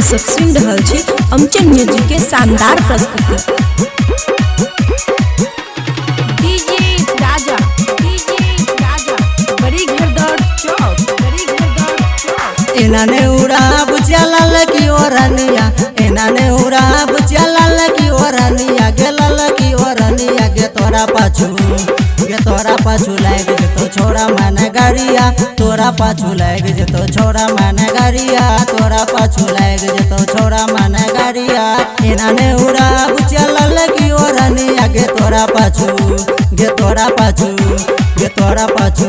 सब सुन रहल छी अमचन म्यूजिक के शानदार प्रस्तुति। डीजे राजा बड़ी घरदौड़ चौक एनाने उड़ा बुचिया लाल की ओरनिया, एनाने उड़ा बुचिया लाल की ओरनिया, गे लाल की ओरनिया, गे तोरा पाछू लाग जेतो छोरा माने गाड़िया, तोरा पाछू लाग जेतो छोरा माने गाड़िया, तोरा पाछू लाग जेतो छोरा माने गाड़िया। एनाने उड़ा बुचिया लाल की ओरनिया, गे तोरा पाछू गे तोरा पाछू गे तोरा पाछू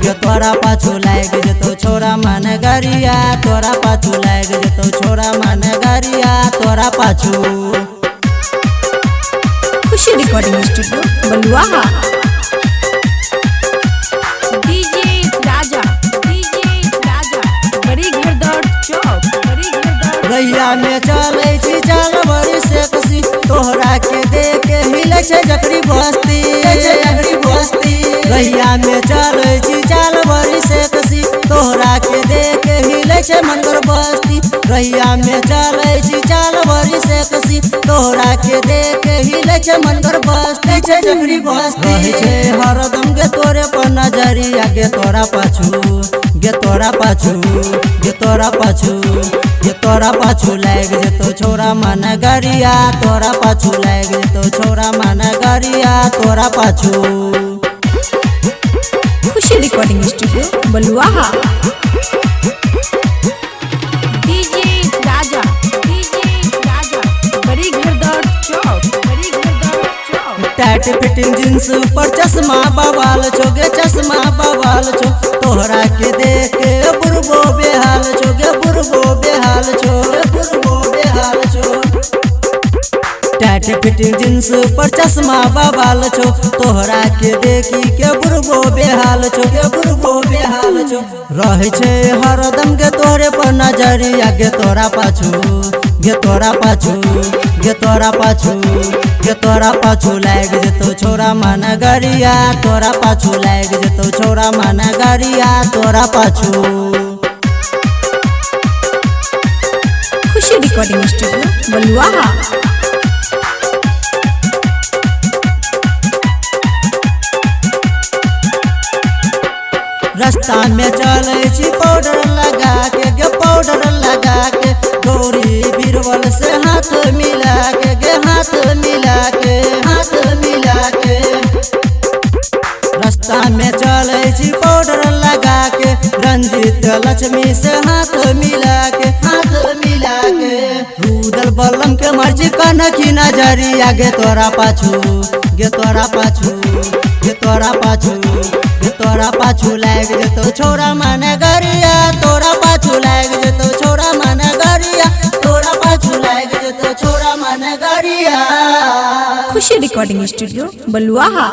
गे तोरा पाछू लाग जेतो छोरा माने गाड़िया, तोरा पाछू लाग जेतो छोरा माने गाड़िया, तोरा पाछू। खुशी रिकॉर्डिंग स्टूडियो बलुआहा। डीजे राजा बड़ी घरदौड़ चौक रैया में चले छी चाल बड़ी से कसी, तोहरा के देख के हिले छे जकरी बस्ती, रैया में चले छी चाल बड़ी से कसी, तोहरा के देख के हिले छे मनगर बस्ती, रैया में चले छी चाल बड़ी से कसी, तोहरा के देख के हिले छे मनगर बस्ती छे जकरी बस्ती रहे छे हरदम गे तोरे पर नजरिया, गे तोरा पाछू गे तोरा पाछू गे तोरा पाछू गे तोरा पाछू लाग जेतो छोरा माने गाड़िया, तोरा पाछू लाग जेतो छोरा माने गाड़िया, तोरा पाछू। खुशी रिकॉर्डिंग स्टूडियो बलुआहा। डीजे राजा बड़ी घरदौड़ चौक टाइट फिटिंग जींस ऊपर चश्मा बवाल छो गे चश्मा बवाल छो, तोहरा के देख के बुरबो बेहाल छो गे बुरबो बेहाल छो बुरबो बेहाल छो। टाइट फिटिंग जींस ऊपर चश्मा बवाल छो, तोहरा के देखी के बुरबो बेहाल छो गे बुरबो बेहाल छो। रहे छे हरदम गे तोरे पर नजरिया, गे तोरा पाछू गे तोरा पाछू गे तोरा पाछू गे तोरा पाछू लाग जेतो छोरा माने गाड़िया, तोरा पाछू लाग जेतो छोरा माने गाड़िया, तोरा पाछू। खुशी रिकॉर्डिंग स्टूडियो बलुआहा। रास्ता में चले छी पाउडर लगा के गे पाउडर लगा के, गौरी बीरबल से हाथ मिला के गे हाथ मिला के हाथ मिला के। रास्ता में चले छी पाउडर लगा के, रंजीत लक्ष्मी से हाथ मिला के हाथ मिला के। रूदल बलम के मर्जी कनखी नजरिया, गे तोरा पाछू गे तोरा पाछू गे तोरा पाछू गे तोरा पाछू लाग जेतो छोरा माने गाड़िया, तोरा पाछू लाग जेतो छोरा माने गाड़िया, तोरा पाछू लाग जेतो छोरा माने गाड़िया। खुशी रिकॉर्डिंग स्टूडियो बलुआहा।